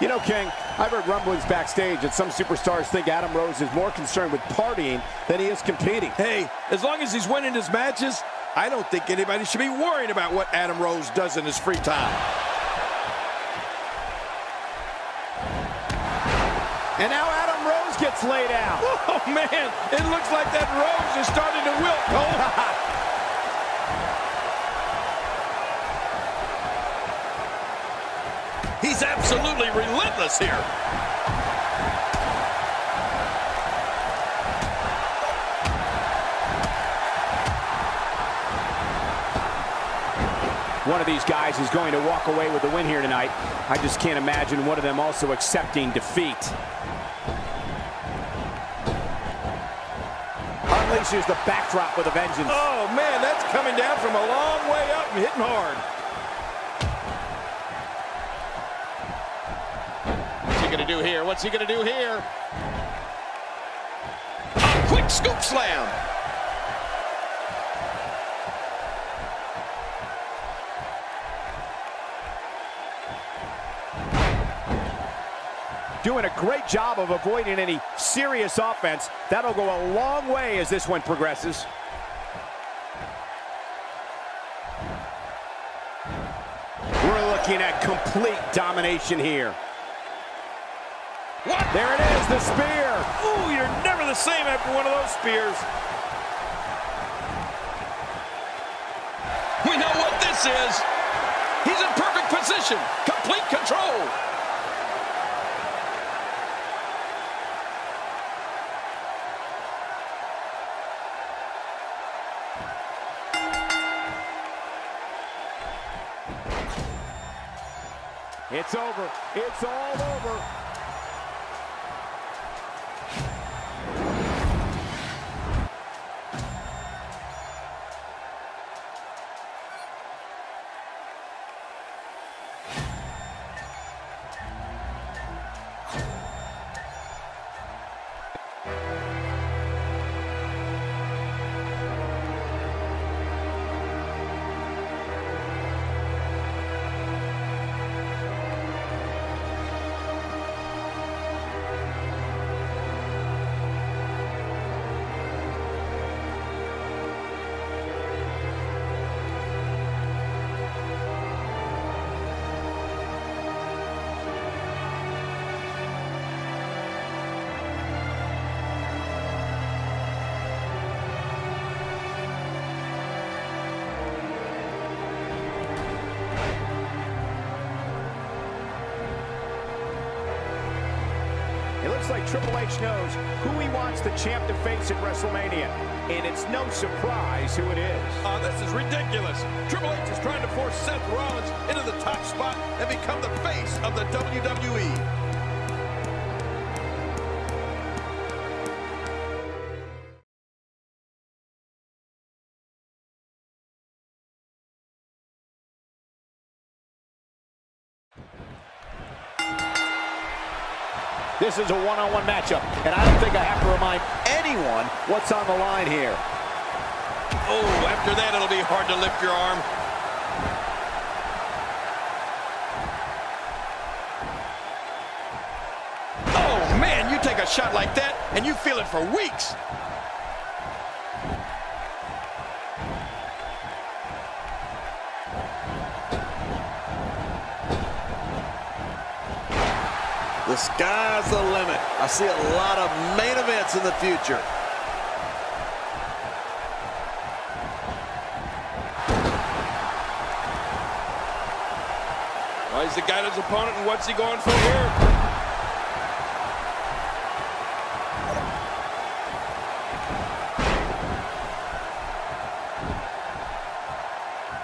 You know, King, I've heard rumblings backstage that some superstars think Adam Rose is more concerned with partying than he is competing. Hey, as long as he's winning his matches, I don't think anybody should be worrying about what Adam Rose does in his free time. And now Adam Rose gets laid out. Oh, man, it looks like that Rose is starting to wilt, Cole. He's absolutely relentless here. One of these guys is going to walk away with the win here tonight. I just can't imagine one of them also accepting defeat. Unleashes the backdrop with a vengeance. Oh, man, that's coming down from a long way up and hitting hard. What's he going to do here? What's he going to do here? A quick scoop slam. Doing a great job of avoiding any serious offense. That'll go a long way as this one progresses. We're looking at complete domination here. What? There it is, the spear. Ooh, you're never the same after one of those spears. We know what this is. He's in perfect position. Complete control. It's over. It's all over. It looks like Triple H knows who he wants the champ to face at WrestleMania. And it's no surprise who it is. This is ridiculous. Triple H is trying to force Seth Rollins into the top spot and become the face of the WWE. This is a one-on-one matchup, and I don't think I have to remind anyone what's on the line here. Oh, after that, it'll be hard to lift your arm. Oh, man, you take a shot like that, and you feel it for weeks. The sky's the limit. I see a lot of main events in the future. Well, he's the guy his opponent, and what's he going for here?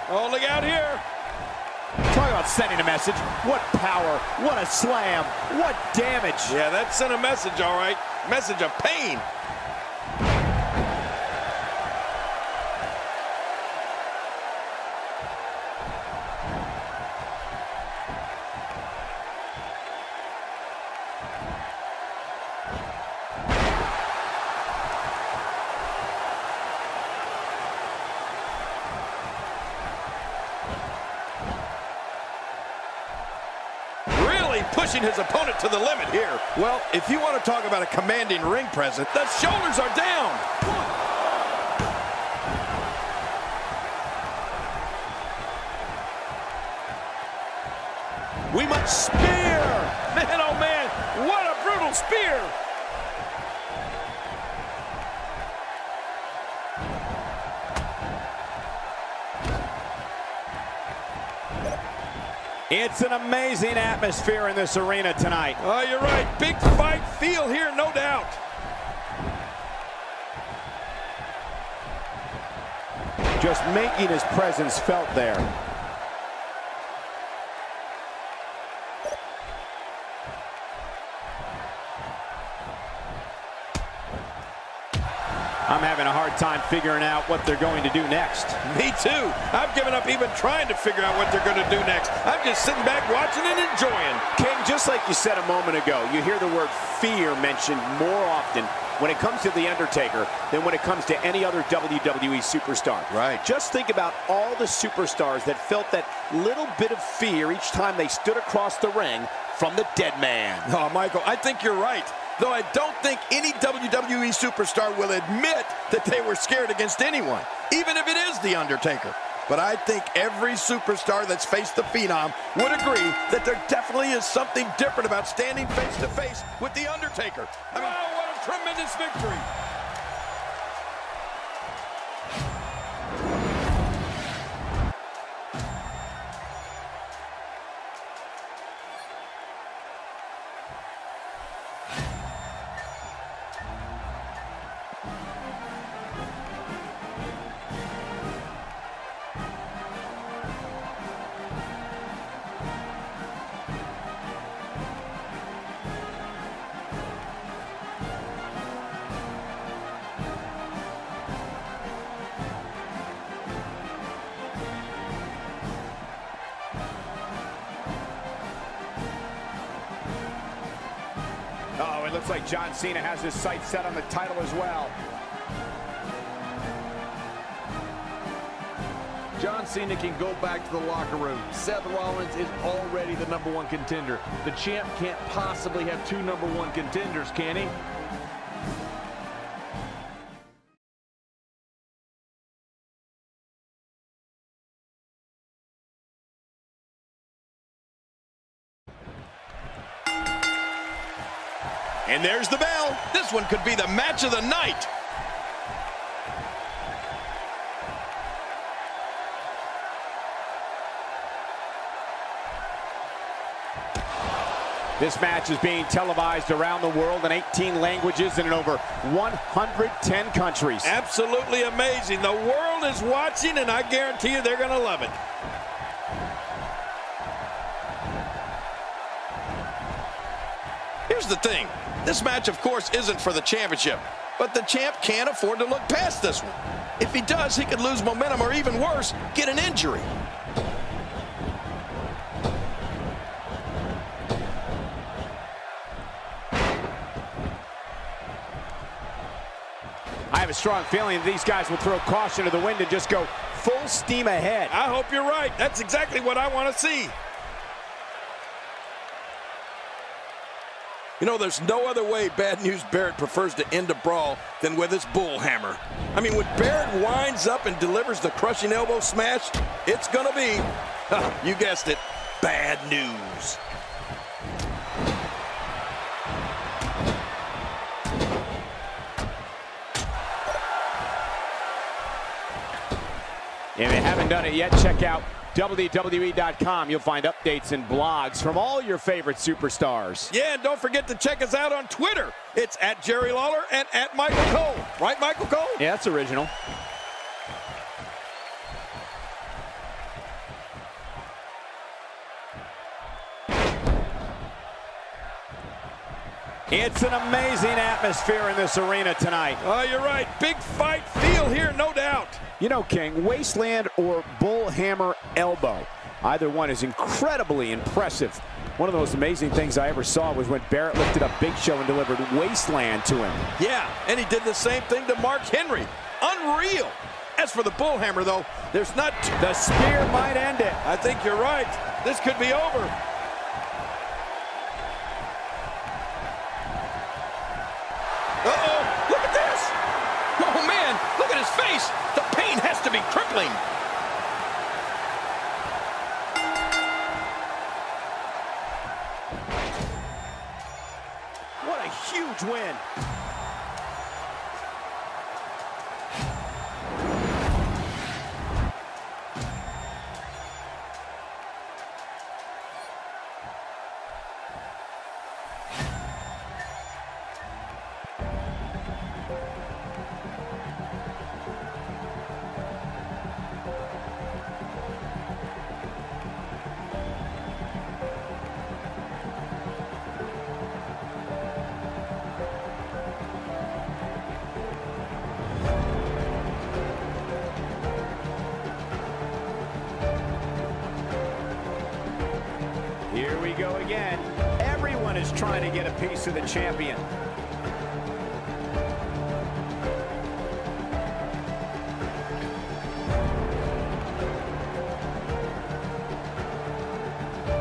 Oh, look out here. Talk about sending a message. What power, what a slam, what damage. Yeah, that sent a message, all right. Message of pain. really pushing his opponent to the limit here. Well, if you want to talk about a commanding ring presence, the shoulders are down. We must spear! Man, oh man, what a brutal spear! It's an amazing atmosphere in this arena tonight. Oh, you're right. Big fight feel here, no doubt. Just making his presence felt there. I'm having a hard time figuring out what they're going to do next. Me too. I've given up even trying to figure out what they're going to do next. I'm just sitting back watching and enjoying. King, just like you said a moment ago, you hear the word fear mentioned more often when it comes to The Undertaker than when it comes to any other WWE superstar. Right. Just think about all the superstars that felt that little bit of fear each time they stood across the ring from the dead man. Oh, Michael, I think you're right. Though I don't think any WWE superstar will admit that they were scared against anyone, even if it is The Undertaker. But I think every superstar that's faced the Phenom would agree that there definitely is something different about standing face to face with The Undertaker. I mean, wow, what a tremendous victory. Oh, it looks like John Cena has his sights set on the title as well. John Cena can go back to the locker room. Seth Rollins is already the #1 contender. The champ can't possibly have two #1 contenders, can he? And there's the bell. This one could be the match of the night. This match is being televised around the world in 18 languages and in over 110 countries. Absolutely amazing. The world is watching, and I guarantee you they're going to love it. Here's the thing. This match, of course, isn't for the championship, but the champ can't afford to look past this one. If he does, he could lose momentum or, even worse, get an injury. I have a strong feeling that these guys will throw caution to the wind and just go full steam ahead. I hope you're right. That's exactly what I want to see. You know, there's no other way Bad News Barrett prefers to end a brawl than with his bull hammer. I mean, when Barrett winds up and delivers the crushing elbow smash, it's going to be, you guessed it, bad news. If you haven't done it yet, check out WWE.com. You'll find updates and blogs from all your favorite superstars. Yeah, and don't forget to check us out on Twitter. It's at Jerry Lawler and at Michael Cole. Right, Michael Cole? Yeah, that's original. It's an amazing atmosphere in this arena tonight. Oh, you're right. Big fight feel here, no doubt. You know, King, wasteland or bull hammer elbow, either one is incredibly impressive. One of the most amazing things I ever saw was when Barrett lifted up Big Show and delivered wasteland to him. Yeah, and he did the same thing to Mark Henry. Unreal. As for the bull hammer, though, there's not... The spear might end it. I think you're right. This could be over. his face. The pain has to be crippling. What a huge win. Here we go again. Everyone is trying to get a piece of the champion.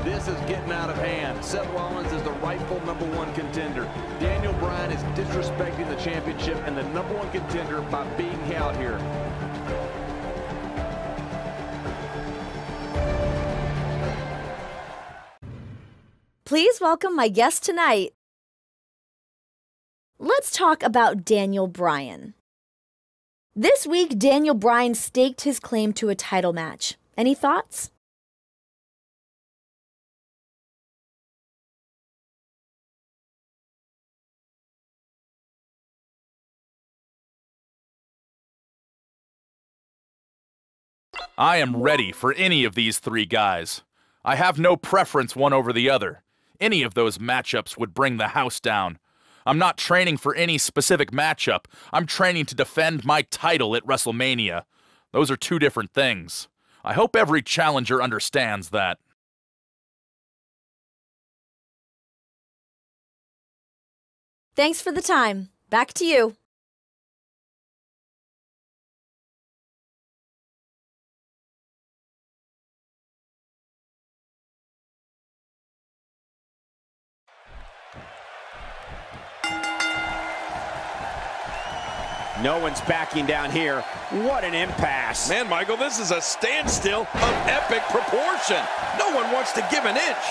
This is getting out of hand. Seth Rollins is the rightful #1 contender. Daniel Bryan is disrespecting the championship and the #1 contender by being out here. Please welcome my guest tonight. Let's talk about Daniel Bryan. This week, Daniel Bryan staked his claim to a title match. Any thoughts? I am ready for any of these three guys. I have no preference one over the other. Any of those matchups would bring the house down. I'm not training for any specific matchup. I'm training to defend my title at WrestleMania. Those are two different things. I hope every challenger understands that. Thanks for the time. Back to you. No one's backing down here. What an impasse. Man, Michael, this is a standstill of epic proportion. No one wants to give an inch.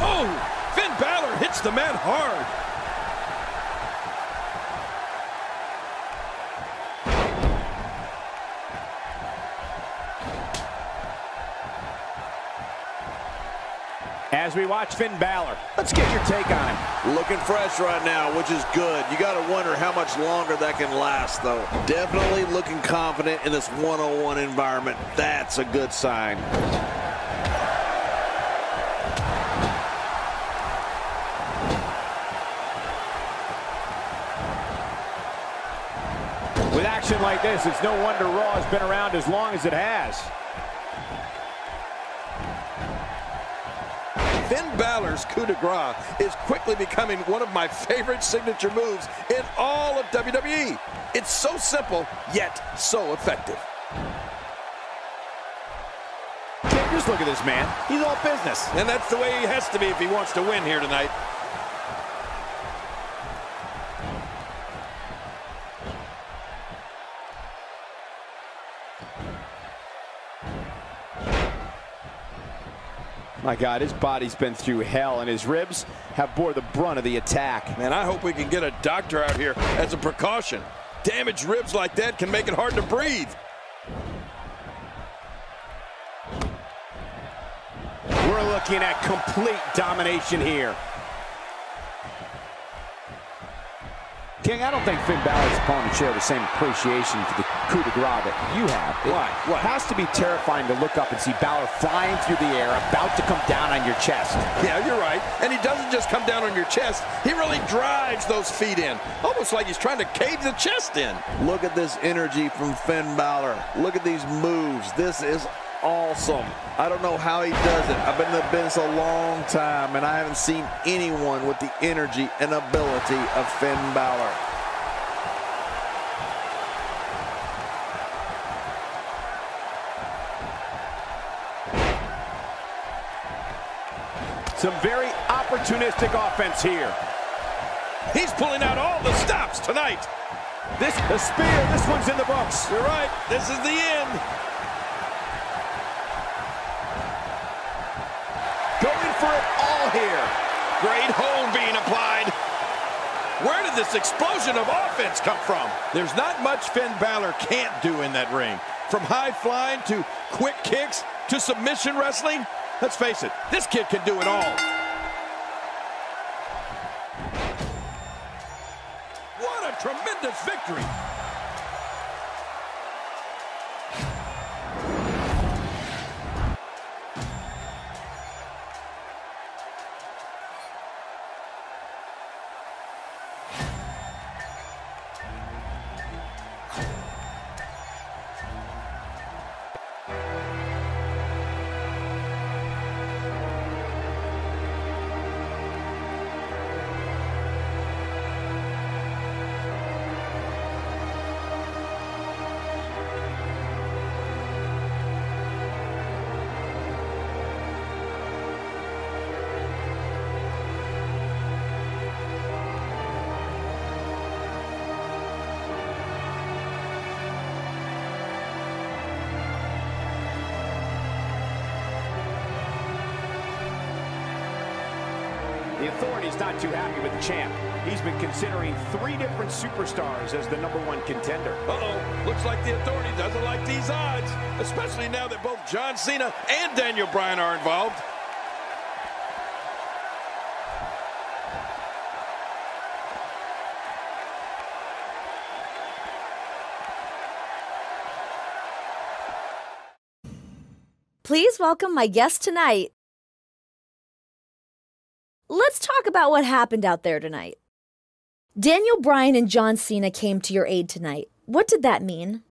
Oh, Finn Balor hits the man hard. As we watch Finn Balor, let's get your take on him. Looking fresh right now, which is good. You got to wonder how much longer that can last, though. Definitely looking confident in this one-on-one environment. That's a good sign. With action like this, it's no wonder Raw has been around as long as it has. Finn Balor's coup de grace is quickly becoming one of my favorite signature moves in all of WWE. It's so simple, yet so effective. Just look at this man. He's all business. And that's the way he has to be if he wants to win here tonight. My God, his body's been through hell, and his ribs have bore the brunt of the attack. Man, I hope we can get a doctor out here as a precaution. Damaged ribs like that can make it hard to breathe. We're looking at complete domination here. King, I don't think Finn Balor's opponent share the same appreciation for the coup de grace that you have. It has to be terrifying to look up and see Balor flying through the air, about to come down on your chest. Yeah, you're right. And he doesn't just come down on your chest. He really drives those feet in, almost like he's trying to cave the chest in. Look at this energy from Finn Balor. Look at these moves. This is awesome. I don't know how he does it. I've been in the business a long time, and I haven't seen anyone with the energy and ability of Finn Balor. Some very opportunistic offense here. He's pulling out all the stops tonight. The spear, this one's in the books. You're right, this is the end. Going for it all here. Great hold being applied. Where did this explosion of offense come from? There's not much Finn Balor can't do in that ring. From high flying to quick kicks to submission wrestling. Let's face it, this kid can do it all. What a tremendous victory. The Authority's not too happy with the champ. He's been considering 3 different superstars as the #1 contender. Uh-oh, looks like the Authority doesn't like these odds, especially now that both John Cena and Daniel Bryan are involved. Please welcome my guest tonight. Let's talk about what happened out there tonight. Daniel Bryan and John Cena came to your aid tonight. What did that mean?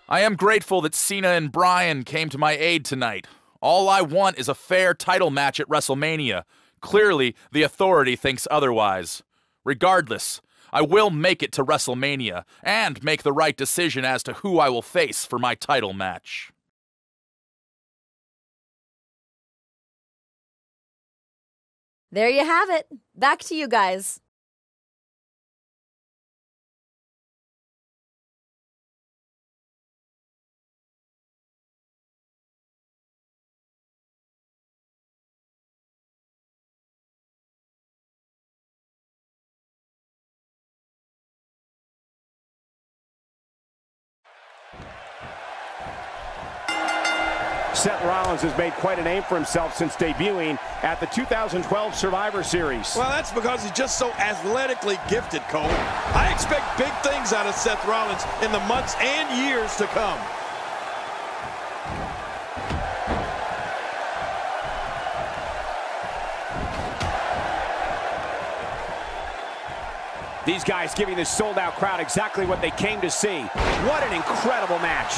I am grateful that Cena and Bryan came to my aid tonight. All I want is a fair title match at WrestleMania. Clearly, the Authority thinks otherwise. Regardless, I will make it to WrestleMania and make the right decision as to who I will face for my title match. There you have it. Back to you guys. Seth Rollins has made quite a name for himself since debuting at the 2012 Survivor Series. Well, that's because he's just so athletically gifted, Cole. I expect big things out of Seth Rollins in the months and years to come. These guys giving this sold-out crowd exactly what they came to see. What an incredible match.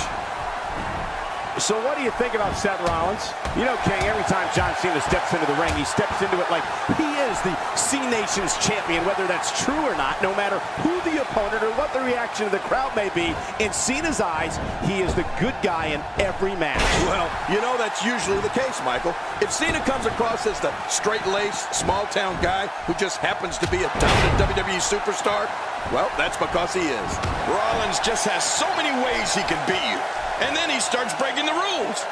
So what do you think about Seth Rollins? You know, King, every time John Cena steps into the ring, he steps into it like he is the C-Nation's champion, whether that's true or not, no matter who the opponent or what the reaction of the crowd may be. In Cena's eyes, he is the good guy in every match. Well, you know that's usually the case, Michael. If Cena comes across as the straight-laced, small-town guy who just happens to be a dominant WWE superstar, well, that's because he is. Rollins just has so many ways he can beat you. And then he starts breaking the rules.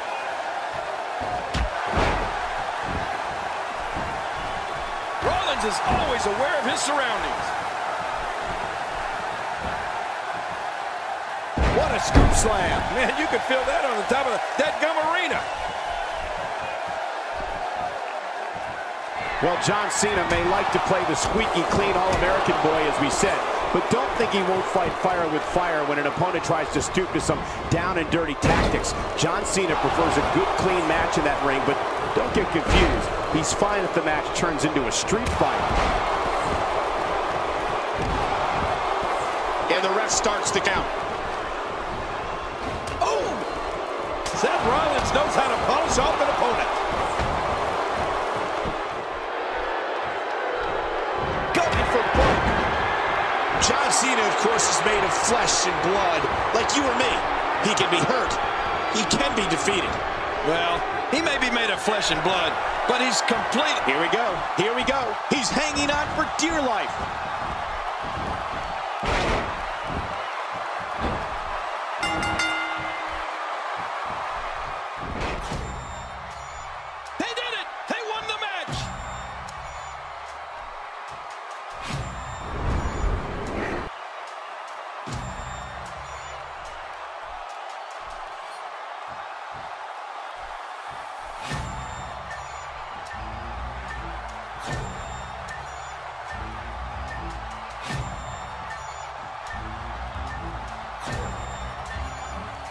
Rollins is always aware of his surroundings. What a scoop slam. Man, you could feel that on the top of that gum arena. Well, John Cena may like to play the squeaky clean All-American boy, as we said, but don't think he won't fight fire with fire when an opponent tries to stoop to some down-and-dirty tactics. John Cena prefers a good, clean match in that ring, but don't get confused. He's fine if the match turns into a street fight. And the ref starts to count. Oh! Seth Rollins knows how to polish off an opponent. of course, is made of flesh and blood, like you or me. He can be hurt. He can be defeated. Well, he may be made of flesh and blood, but he's complete. Here we go. Here we go. He's hanging on for dear life. They did it. They won the match.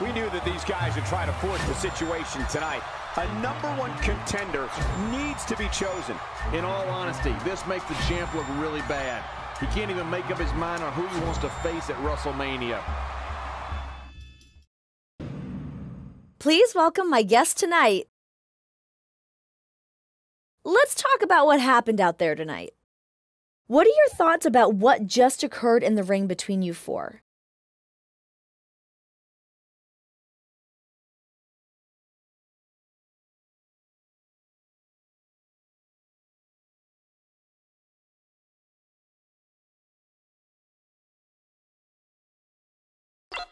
We knew that these guys would try to force the situation tonight. A #1 contender needs to be chosen. In all honesty, this makes the champ look really bad. He can't even make up his mind on who he wants to face at WrestleMania. Please welcome my guest tonight. Let's talk about what happened out there tonight. What are your thoughts about what just occurred in the ring between you four?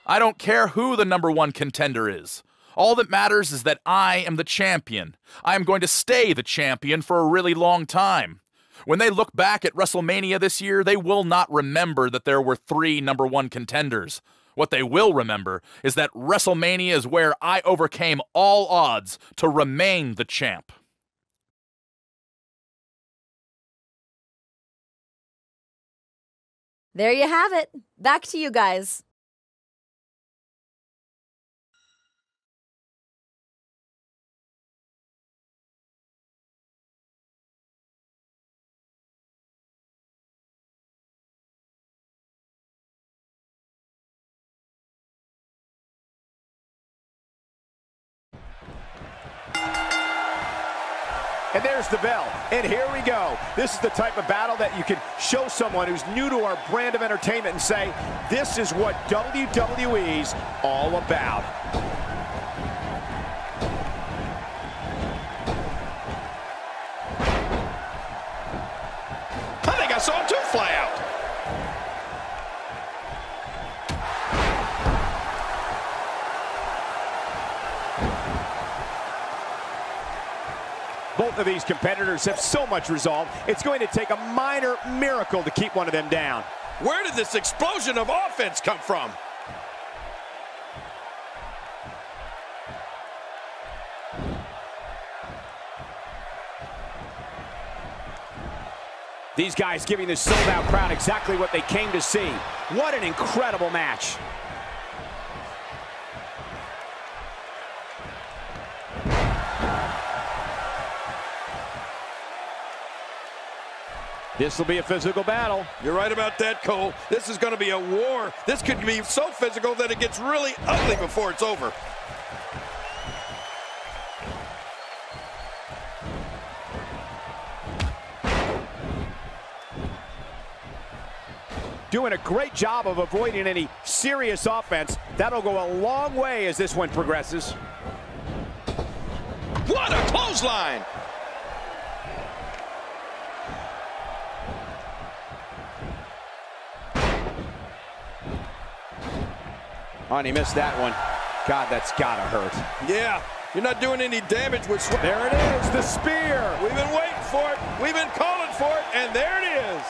I don't care who the #1 contender is. All that matters is that I am the champion. I am going to stay the champion for a really long time. When they look back at WrestleMania this year, they will not remember that there were 3 #1 contenders. What they will remember is that WrestleMania is where I overcame all odds to remain the champ. There you have it. Back to you guys. And there's the bell. And here we go. This is the type of battle that you can show someone who's new to our brand of entertainment and say, this is what WWE's all about. I think I saw 2 fly out. Both of these competitors have so much resolve, it's going to take a minor miracle to keep one of them down. Where did this explosion of offense come from? These guys giving this sold-out crowd exactly what they came to see. What an incredible match. This will be a physical battle. You're right about that, Cole. This is going to be a war. This could be so physical that it gets really ugly before it's over. Doing a great job of avoiding any serious offense. That'll go a long way as this one progresses. What a clothesline! Oh, and he missed that one. God, that's gotta hurt. Yeah, you're not doing any damage with sweat. There it is, the spear. We've been waiting for it. We've been calling for it, and there it is.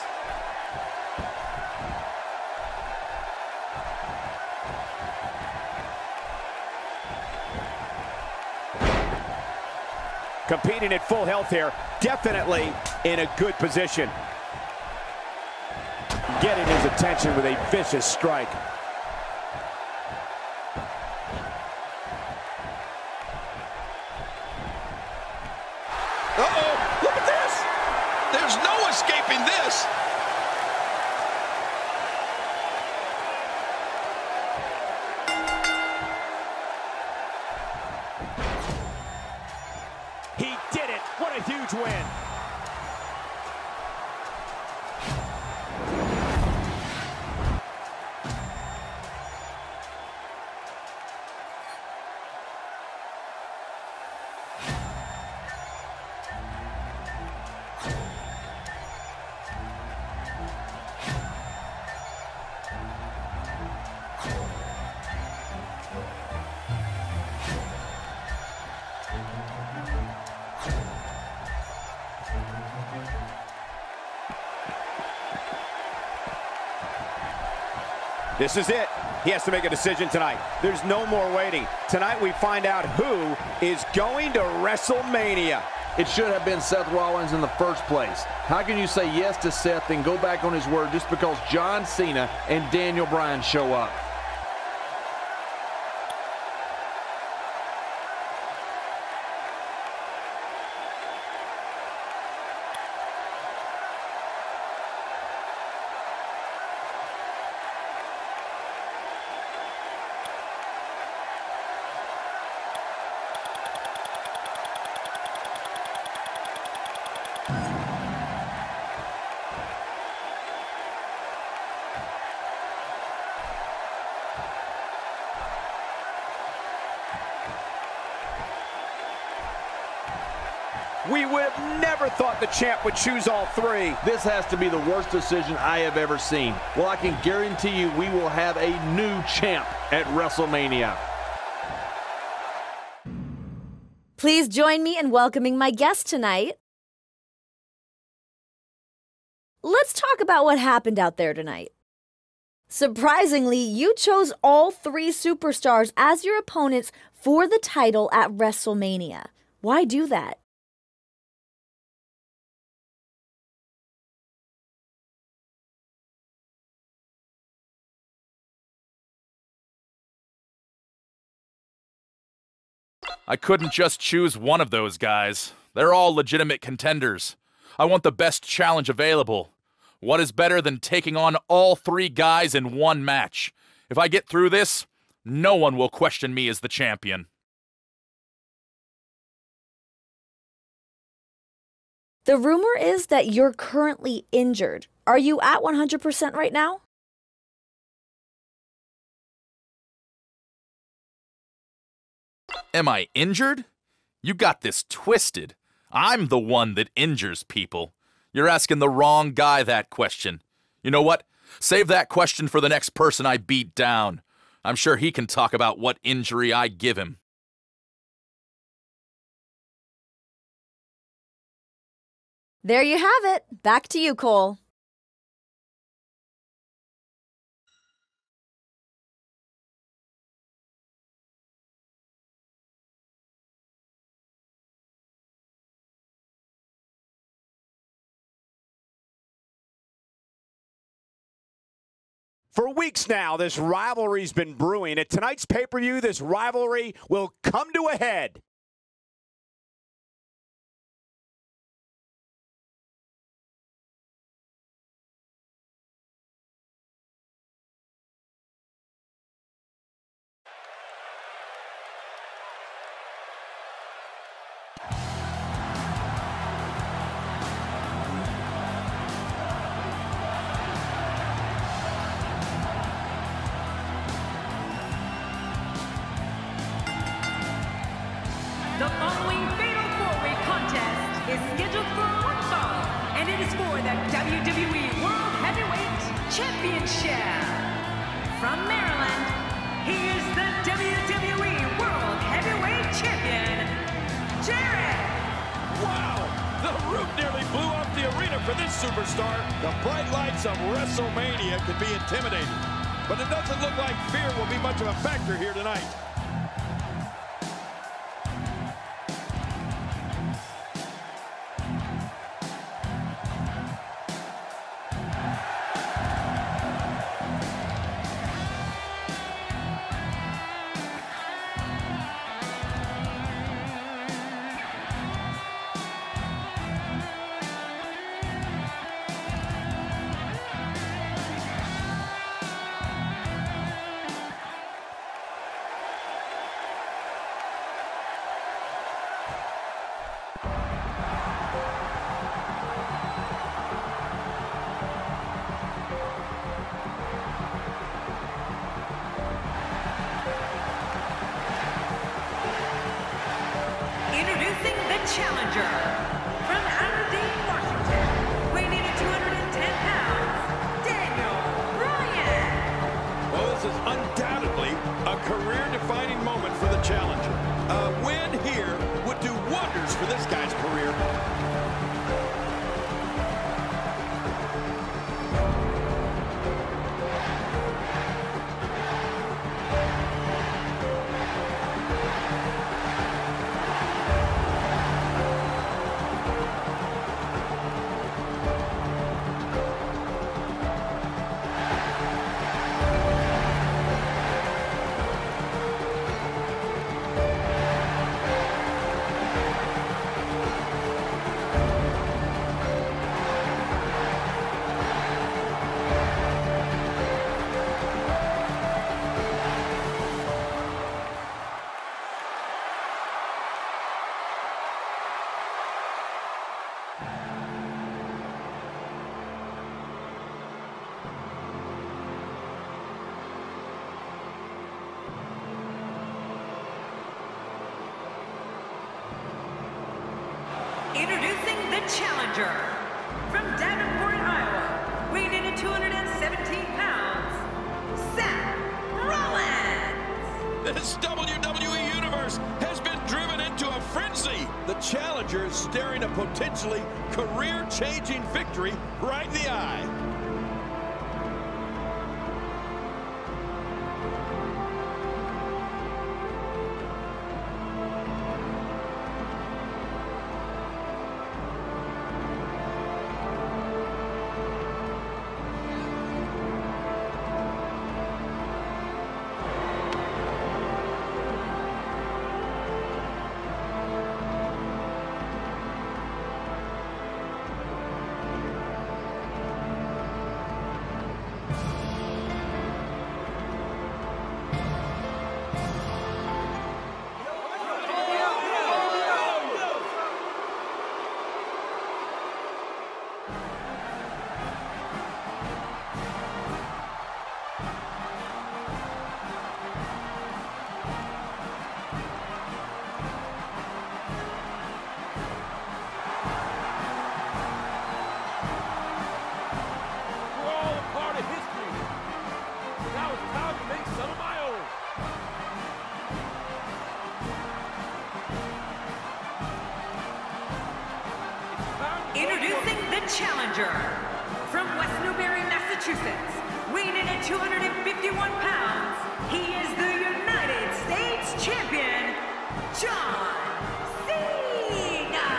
Competing at full health here, definitely in a good position. Getting his attention with a vicious strike. Uh-oh, look at this. There's no escaping this. He did it. What a huge win. This is it. He has to make a decision tonight. There's no more waiting. Tonight we find out who is going to WrestleMania. It should have been Seth Rollins in the first place. How can you say yes to Seth and go back on his word just because John Cena and Daniel Bryan show up? We would have never thought the champ would choose all three. This has to be the worst decision I have ever seen. Well, I can guarantee you we will have a new champ at WrestleMania. Please join me in welcoming my guest tonight. Let's talk about what happened out there tonight. Surprisingly, you chose all three superstars as your opponents for the title at WrestleMania. Why do that? I couldn't just choose one of those guys. They're all legitimate contenders. I want the best challenge available. What is better than taking on all three guys in one match? If I get through this, no one will question me as the champion. The rumor is that you're currently injured. Are you at 100% right now? Am I injured? You got this twisted. I'm the one that injures people. You're asking the wrong guy that question. You know what? Save that question for the next person I beat down. I'm sure he can talk about what injury I give him. There you have it. Back to you, Cole. For weeks now, this rivalry's been brewing. At tonight's pay-per-view, this rivalry will come to a head. The following fatal four-way contest is scheduled for one fall, and it is for the WWE World Heavyweight Championship. From Maryland, he is the WWE World Heavyweight Champion, Jarrid. Wow! The roof nearly blew off the arena for this superstar. The bright lights of WrestleMania can be intimidating, but it doesn't look like fear will be much of a factor here tonight. Introducing the challenger from Aberdeen, Washington, weighing in at 210 pounds, Daniel Bryan. Well, this is undoubtedly a career-defining moment for the challenger. A win here would do wonders for this guy's career. Introducing the challenger from Davenport, Iowa, weighing in at 217 pounds, Seth Rollins. This WWE Universe has been driven into a frenzy. The challenger is staring a potentially career-changing victory right in the eye. Introducing the challenger from West Newbury, Massachusetts, weighing in at 251 pounds, he is the United States Champion, John Cena.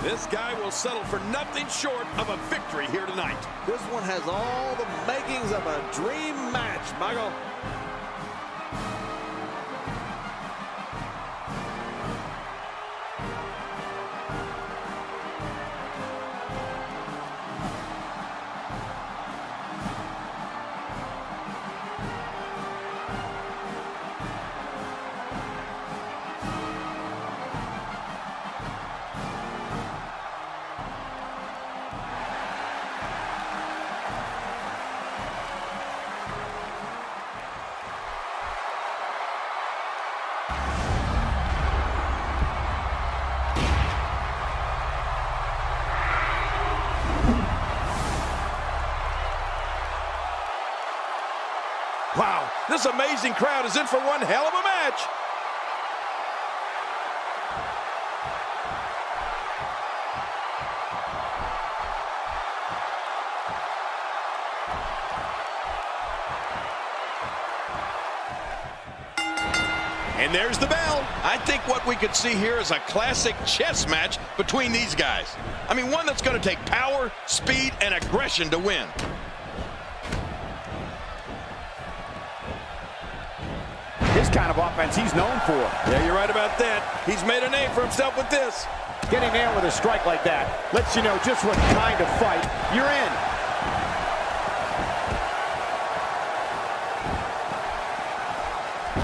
This guy will settle for nothing short of a victory here tonight. This one has all the makings of a dream match, Michael. Wow, this amazing crowd is in for one hell of a match. And there's the bell. I think what we could see here is a classic chess match between these guys. I mean, one that's going to take power, speed, and aggression to win. This kind of offense he's known for. Yeah, you're right about that. He's made a name for himself with this. Getting there with a strike like that lets you know just what kind of fight you're in.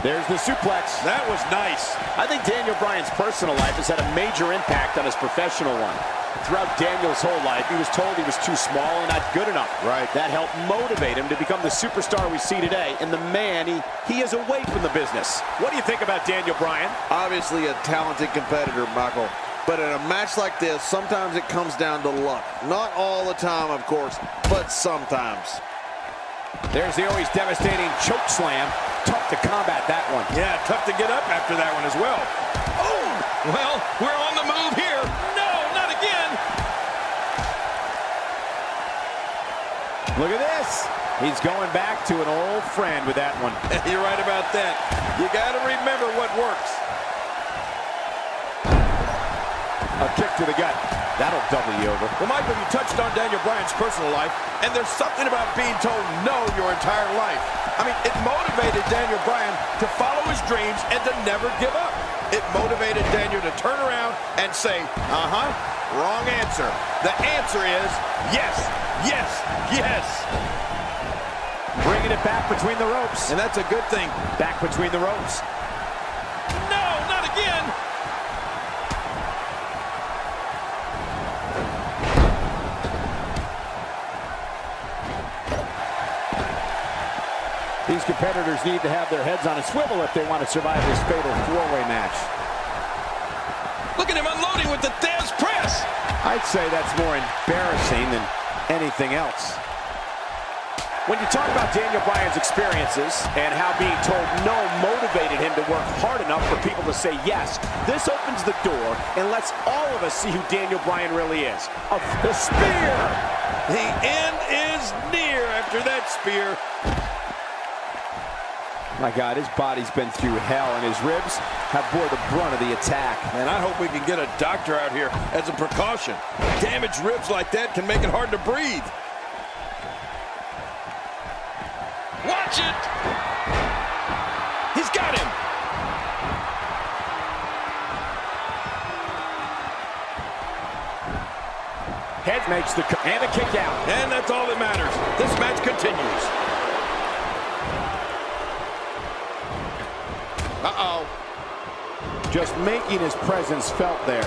There's the suplex. That was nice. I think Daniel Bryan's personal life has had a major impact on his professional one. Throughout Daniel's whole life, he was told he was too small and not good enough. Right. That helped motivate him to become the superstar we see today and the man he is away from the business. What do you think about Daniel Bryan? Obviously a talented competitor, Michael. But in a match like this, sometimes it comes down to luck. Not all the time, of course, but sometimes. There's the always devastating choke slam. Tough to combat that one. Yeah, tough to get up after that one as well. Oh, well, we're on the move here. No, not again. Look at this. He's going back to an old friend with that one. You're right about that. You got to remember what works. A kick to the gut. That'll double you over. Well, Michael, you touched on Daniel Bryan's personal life, and there's something about being told no your entire life. I mean, it motivated Daniel Bryan to follow his dreams and to never give up. It motivated Daniel to turn around and say, wrong answer. The answer is yes, yes, yes. Bringing it back between the ropes. And that's a good thing. Back between the ropes. No, not again. These competitors need to have their heads on a swivel if they want to survive this fatal four-way match. Look at him unloading with the Thesz press. I'd say that's more embarrassing than anything else. When you talk about Daniel Bryan's experiences and how being told no motivated him to work hard enough for people to say yes, this opens the door and lets all of us see who Daniel Bryan really is. The spear! The end is near after that spear. My God, his body's been through hell, and his ribs have bore the brunt of the attack. And I hope we can get a doctor out here as a precaution. Damaged ribs like that can make it hard to breathe. Watch it! He's got him! Head makes the and a kick out. And that's all that matters. This match continues. Uh-oh. Just making his presence felt there.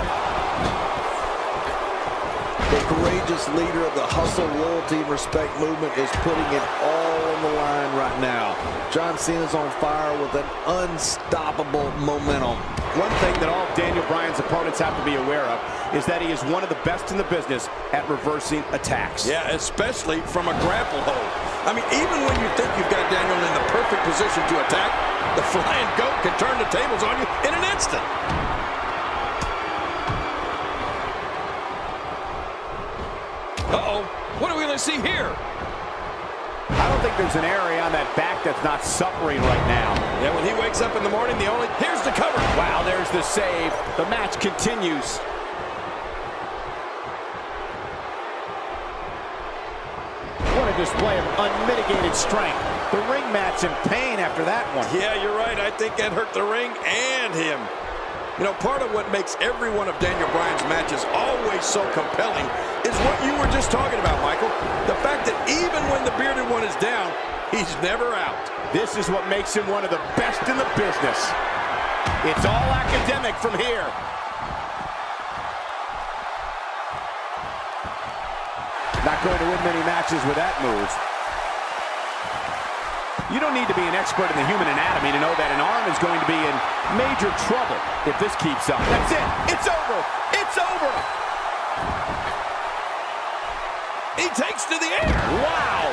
The courageous leader of the hustle, loyalty, and respect movement is putting it all on the line right now. John Cena's on fire with an unstoppable momentum. One thing that all Daniel Bryan's opponents have to be aware of is that he is one of the best in the business at reversing attacks. Yeah, especially from a grapple hold. I mean, even when you think you've got Daniel in the perfect position to attack, the flying goat can turn the tables on you in an instant. Uh-oh, what are we going to see here? I don't think there's an area on that back that's not suffering right now. Yeah, when he wakes up in the morning, here's the cover. Wow, there's the save. The match continues. What a display of unmitigated strength. The ring mat's in pain after that one. Yeah, you're right. I think that hurt the ring and him. You know, part of what makes every one of Daniel Bryan's matches always so compelling is what you were just talking about, Michael. The fact that even when the bearded one is down, he's never out. This is what makes him one of the best in the business. It's all academic from here. Not going to win many matches with that move. You don't need to be an expert in the human anatomy to know that an arm is going to be in major trouble if this keeps up. That's it. It's over. It's over. He takes to the air. Wow.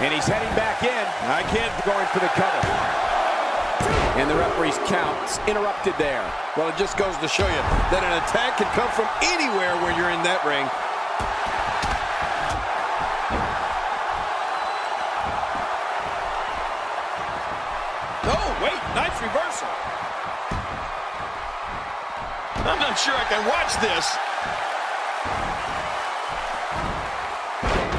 And he's heading back in. I can't be going for the cover. And the referee's count's interrupted there. Well, it just goes to show you that an attack can come from anywhere when you're in that ring. Oh, wait, nice reversal. I'm not sure I can watch this.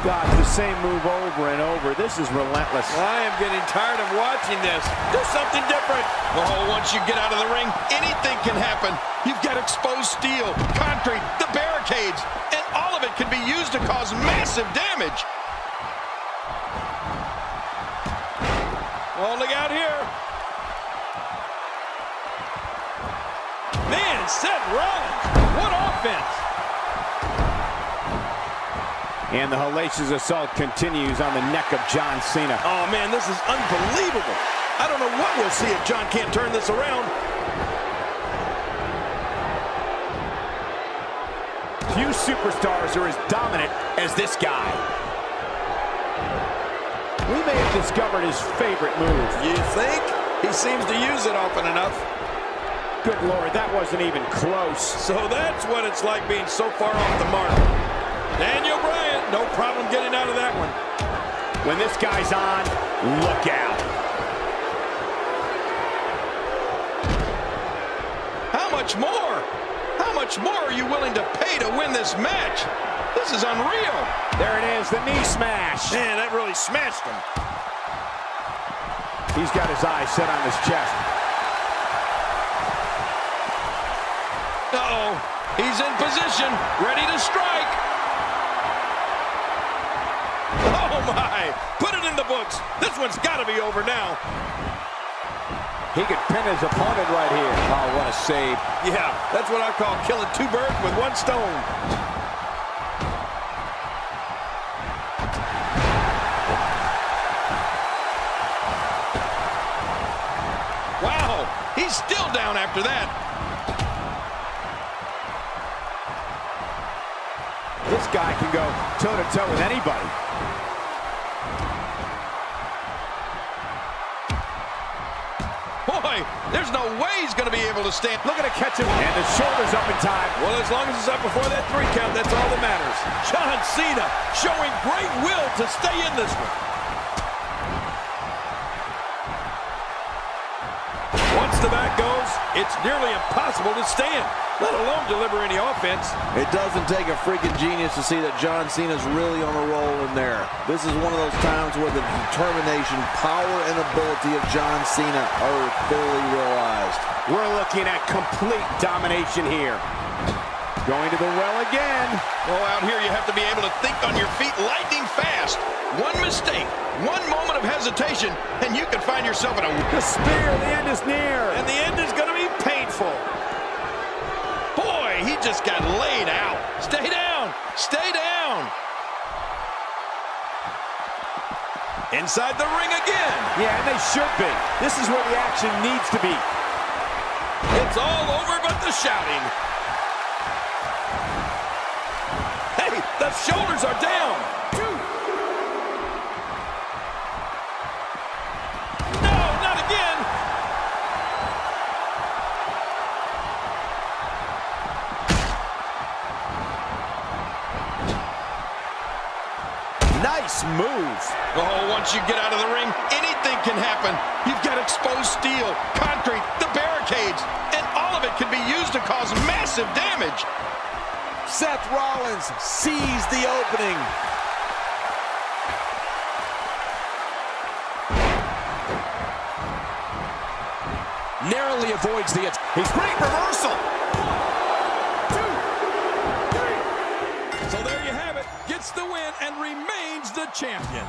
God, the same move over and over. This is relentless. I am getting tired of watching this. Do something different. Oh, once you get out of the ring, anything can happen. You've got exposed steel, concrete, the barricades, and all of it can be used to cause massive damage. Oh, look out here. Man, Seth Rollins, what offense. And the hellacious assault continues on the neck of John Cena. Oh, man, this is unbelievable. I don't know what we'll see if John can't turn this around. Few superstars are as dominant as this guy. We may have discovered his favorite move. You think? He seems to use it often enough. Good Lord, that wasn't even close. So that's what it's like being so far off the mark. Daniel Bryan, no problem getting out of that one. When this guy's on, look out. How much more? How much more are you willing to pay to win this match? This is unreal. There it is, the knee smash. Man, that really smashed him. He's got his eyes set on his chest. Uh-oh. He's in position, ready to strike. Oh, my. Put it in the books. This one's got to be over now. He could pin his opponent right here. Oh, what a save. Yeah, that's what I call killing two birds with one stone. Wow, he's still down after that. this guy can go toe-to-toe with anybody. Boy, there's no way he's going to be able to stand. Look at it catch him. And the shoulder's up in time. Well, as long as it's up before that 3 count, that's all that matters. John Cena showing great will to stay in this one. Once the back goes, it's nearly impossible to stand, let alone deliver any offense. It doesn't take a freaking genius to see that John Cena's really on a roll in there. This is one of those times where the determination, power, and ability of John Cena are fully realized. We're looking at complete domination here. Going to the well again. Oh, out here you have to be able to think on your feet lightning fast. One mistake, one moment of hesitation, and you can find yourself in a... The spear, the end is near. And the end is going to be painful. Boy, he just got laid out. Stay down. Stay down. Inside the ring again. Yeah, and they should be. This is where the action needs to be. It's all over but the shouting. Hey, the shoulders are down. No, not again. Nice move. Oh, once you get out of the ring, anything can happen. You've got exposed steel, concrete, the barricades, and all of it can be used to cause massive damage. Seth Rollins sees the opening. Narrowly avoids the... He's great reversal. 1, 2, 3. So there you have it. Gets the win and remains the champion.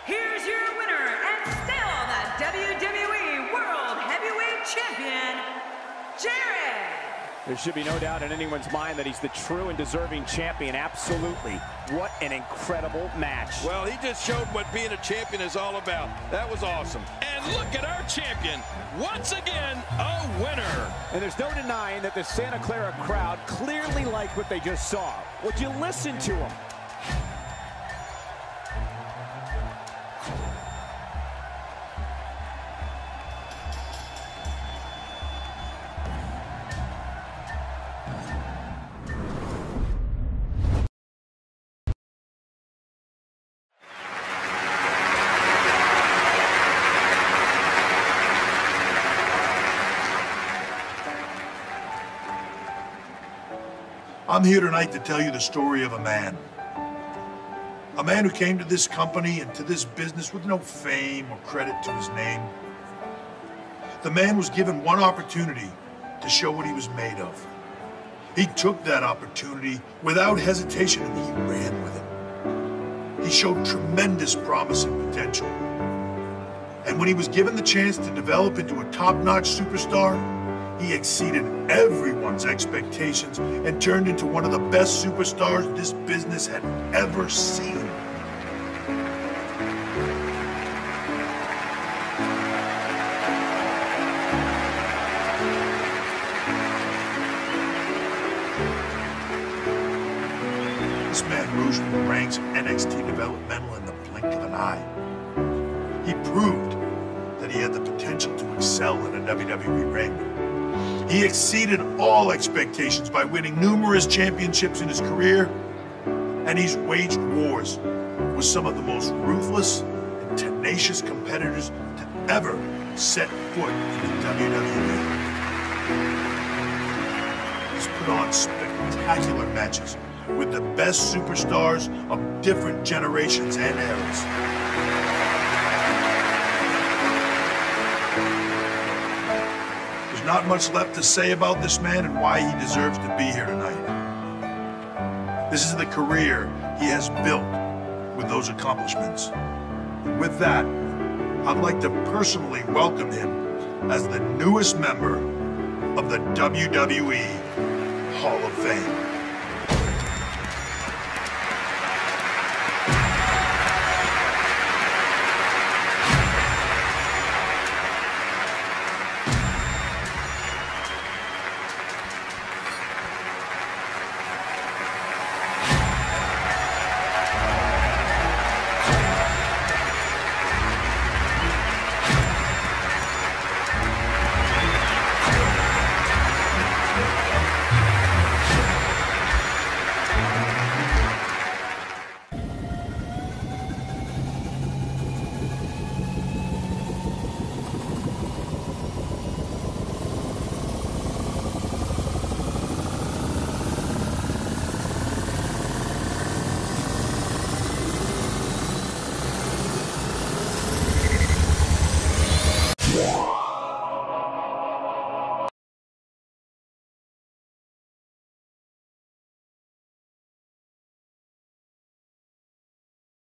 Here's your winner and still the WWE World Heavyweight Champion, Jarrid. There should be no doubt in anyone's mind that he's the true and deserving champion. Absolutely. What an incredible match. Well, he just showed what being a champion is all about. That was awesome. And look at our champion, once again, a winner. And there's no denying that the Santa Clara crowd clearly liked what they just saw. Would you listen to them? I'm here tonight to tell you the story of a man. A man who came to this company and to this business with no fame or credit to his name. The man was given one opportunity to show what he was made of. He took that opportunity without hesitation and he ran with it. He showed tremendous promise and potential. And when he was given the chance to develop into a top-notch superstar, he exceeded everyone's expectations and turned into one of the best superstars this business had ever seen. This man rose from the ranks of NXT developmental in the blink of an eye. He proved that he had the potential to excel in a WWE ring. He exceeded all expectations by winning numerous championships in his career, and he's waged wars with some of the most ruthless and tenacious competitors to ever set foot in the WWE. He's put on spectacular matches with the best superstars of different generations and eras. Not much left to say about this man and why he deserves to be here tonight. This is the career he has built with those accomplishments. And with that, I'd like to personally welcome him as the newest member of the WWE Hall of Fame.